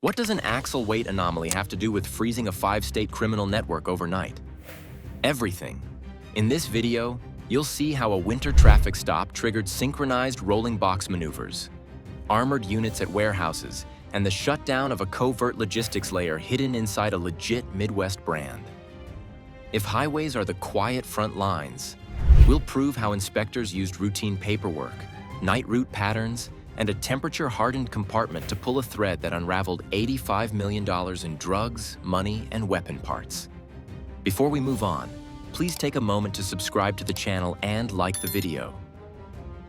What does an axle weight anomaly have to do with freezing a 5-state criminal network overnight? Everything. In this video, you'll see how a winter traffic stop triggered synchronized rolling box maneuvers, armored units at warehouses, and the shutdown of a covert logistics layer hidden inside a legit Midwest brand. If highways are the quiet front lines, we'll prove how inspectors used routine paperwork, night route patterns, and a temperature-hardened compartment to pull a thread that unraveled $85 million in drugs, money, and weapon parts. Before we move on, please take a moment to subscribe to the channel and like the video.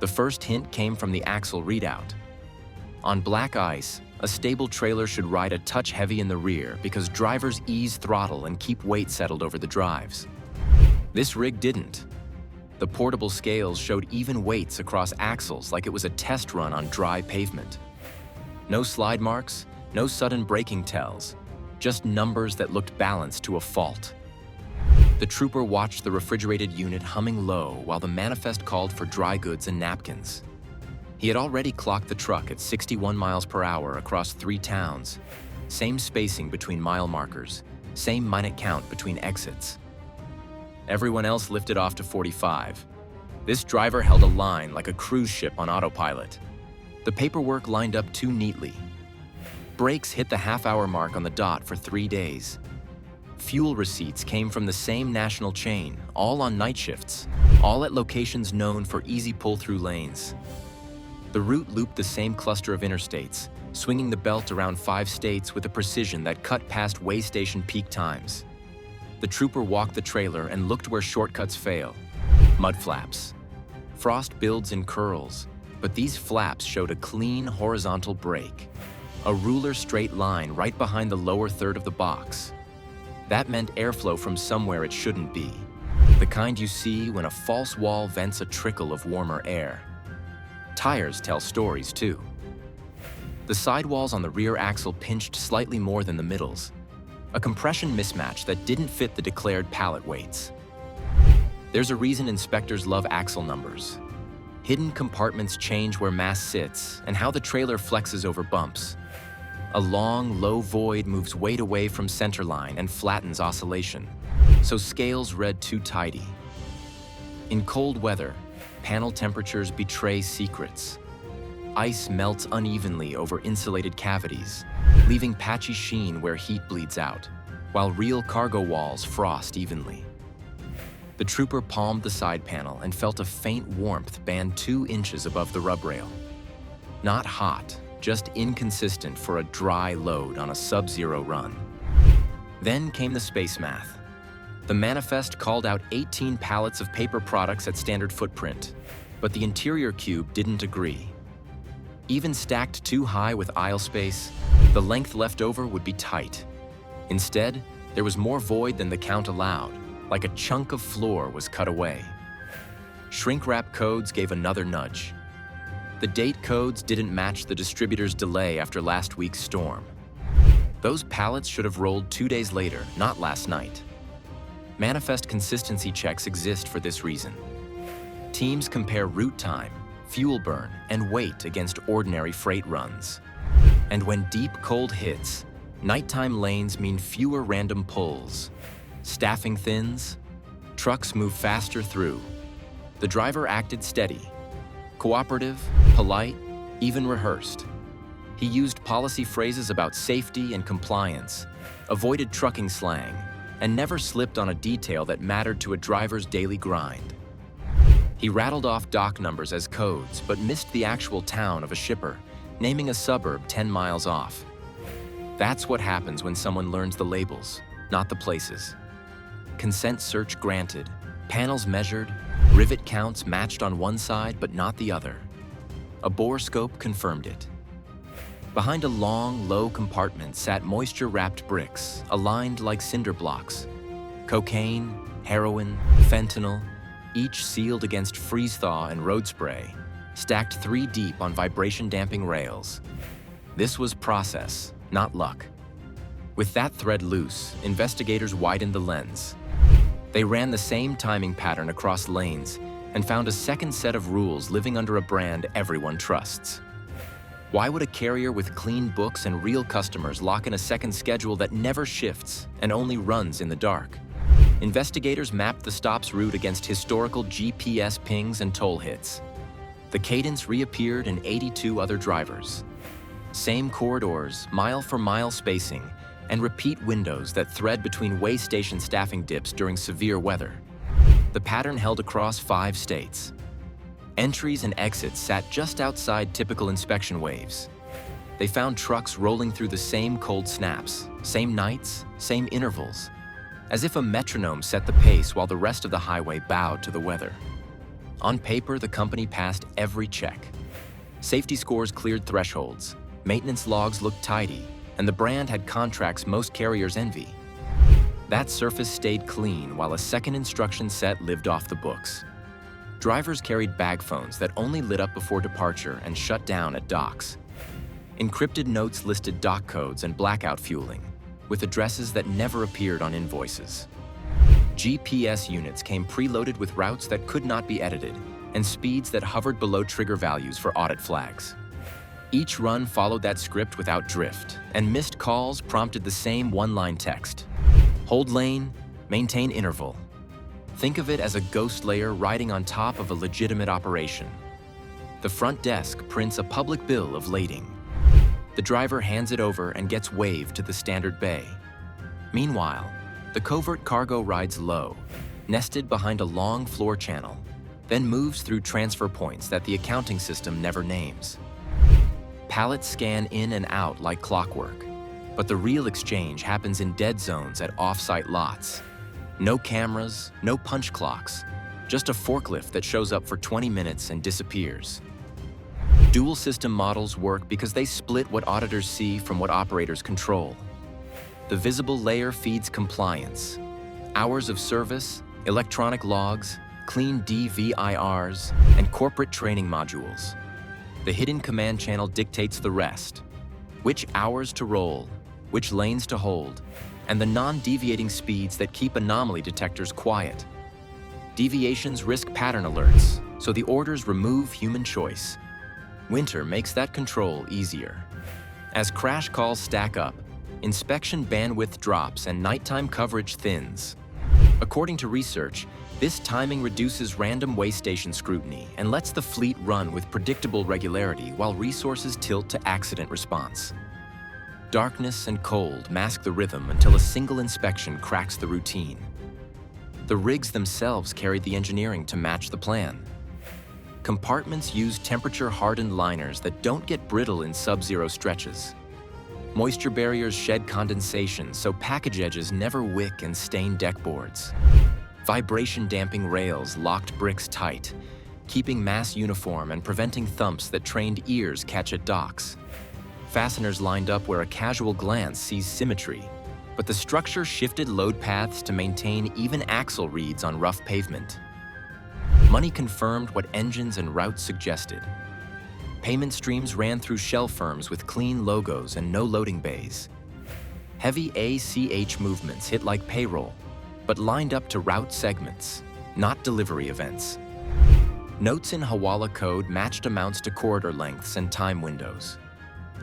The first hint came from the axle readout. On black ice, a stable trailer should ride a touch heavy in the rear because drivers ease throttle and keep weight settled over the drives. This rig didn't. The portable scales showed even weights across axles like it was a test run on dry pavement. No slide marks, no sudden braking tells, just numbers that looked balanced to a fault. The trooper watched the refrigerated unit humming low while the manifest called for dry goods and napkins. He had already clocked the truck at 61 miles per hour across 3 towns, same spacing between mile markers, same minute count between exits. Everyone else lifted off to 45. This driver held a line like a cruise ship on autopilot. The paperwork lined up too neatly. Brakes hit the half-hour mark on the dot for 3 days. Fuel receipts came from the same national chain, all on night shifts, all at locations known for easy pull-through lanes. The route looped the same cluster of interstates, swinging the belt around 5 states with a precision that cut past way station peak times. The trooper walked the trailer and looked where shortcuts fail. Mudflaps. Frost builds in curls, but these flaps showed a clean horizontal break. A ruler straight line right behind the lower third of the box. That meant airflow from somewhere it shouldn't be. The kind you see when a false wall vents a trickle of warmer air. Tires tell stories too. The sidewalls on the rear axle pinched slightly more than the middles. A compression mismatch that didn't fit the declared pallet weights. There's a reason inspectors love axle numbers. Hidden compartments change where mass sits and how the trailer flexes over bumps. A long, low void moves weight away from centerline and flattens oscillation, so scales read too tidy. In cold weather, panel temperatures betray secrets. Ice melts unevenly over insulated cavities, leaving patchy sheen where heat bleeds out, while real cargo walls frost evenly. The trooper palmed the side panel and felt a faint warmth band 2 inches above the rub rail. Not hot, just inconsistent for a dry load on a sub-zero run. Then came the space math. The manifest called out 18 pallets of paper products at standard footprint, but the interior cube didn't agree. Even stacked too high with aisle space, the length left over would be tight. Instead, there was more void than the count allowed, like a chunk of floor was cut away. Shrink-wrap codes gave another nudge. The date codes didn't match the distributor's delay after last week's storm. Those pallets should have rolled 2 days later, not last night. Manifest consistency checks exist for this reason. Teams compare route time, fuel burn, and weight against ordinary freight runs. And when deep cold hits, nighttime lanes mean fewer random pulls. Staffing thins, trucks move faster through. The driver acted steady, cooperative, polite, even rehearsed. He used policy phrases about safety and compliance, avoided trucking slang, and never slipped on a detail that mattered to a driver's daily grind. He rattled off dock numbers as codes, but missed the actual town of a shipper, naming a suburb 10 miles off. That's what happens when someone learns the labels, not the places. Consent search granted, panels measured, rivet counts matched on one side but not the other. A bore scope confirmed it. Behind a long, low compartment sat moisture-wrapped bricks, aligned like cinder blocks. Cocaine, heroin, fentanyl, each sealed against freeze-thaw and road spray, stacked 3 deep on vibration-damping rails. This was process, not luck. With that thread loose, investigators widened the lens. They ran the same timing pattern across lanes and found a second set of rules living under a brand everyone trusts. Why would a carrier with clean books and real customers lock in a second schedule that never shifts and only runs in the dark? Investigators mapped the stop's route against historical GPS pings and toll hits. The cadence reappeared in 82 other drivers. Same corridors, mile-for-mile spacing, and repeat windows that thread between way station staffing dips during severe weather. The pattern held across 5 states. Entries and exits sat just outside typical inspection waves. They found trucks rolling through the same cold snaps, same nights, same intervals, as if a metronome set the pace while the rest of the highway bowed to the weather. On paper, the company passed every check. Safety scores cleared thresholds, maintenance logs looked tidy, and the brand had contracts most carriers envy. That surface stayed clean while a second instruction set lived off the books. Drivers carried bag phones that only lit up before departure and shut down at docks. Encrypted notes listed dock codes and blackout fueling, with addresses that never appeared on invoices. GPS units came preloaded with routes that could not be edited and speeds that hovered below trigger values for audit flags. Each run followed that script without drift, and missed calls prompted the same one-line text. Hold lane, maintain interval. Think of it as a ghost layer riding on top of a legitimate operation. The front desk prints a public bill of lading. The driver hands it over and gets waved to the standard bay. Meanwhile, the covert cargo rides low, nested behind a long floor channel, then moves through transfer points that the accounting system never names. Pallets scan in and out like clockwork, but the real exchange happens in dead zones at off-site lots. No cameras, no punch clocks, just a forklift that shows up for 20 minutes and disappears. Dual system models work because they split what auditors see from what operators control. The visible layer feeds compliance, hours of service, electronic logs, clean DVIRs, and corporate training modules. The hidden command channel dictates the rest: which hours to roll, which lanes to hold, and the non-deviating speeds that keep anomaly detectors quiet. Deviations risk pattern alerts, so the orders remove human choice. Winter makes that control easier. As crash calls stack up, inspection bandwidth drops and nighttime coverage thins. According to research, this timing reduces random way station scrutiny and lets the fleet run with predictable regularity while resources tilt to accident response. Darkness and cold mask the rhythm until a single inspection cracks the routine. The rigs themselves carried the engineering to match the plan. Compartments use temperature-hardened liners that don't get brittle in sub-zero stretches. Moisture barriers shed condensation so package edges never wick and stain deck boards. Vibration-damping rails locked bricks tight, keeping mass uniform and preventing thumps that trained ears catch at docks. Fasteners lined up where a casual glance sees symmetry, but the structure shifted load paths to maintain even axle reads on rough pavement. Money confirmed what engines and routes suggested. Payment streams ran through shell firms with clean logos and no loading bays. Heavy ACH movements hit like payroll, but lined up to route segments, not delivery events. Notes in Hawala code matched amounts to corridor lengths and time windows.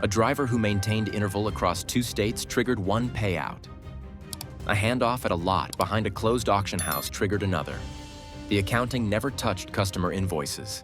A driver who maintained interval across 2 states triggered one payout. A handoff at a lot behind a closed auction house triggered another. The accounting never touched customer invoices.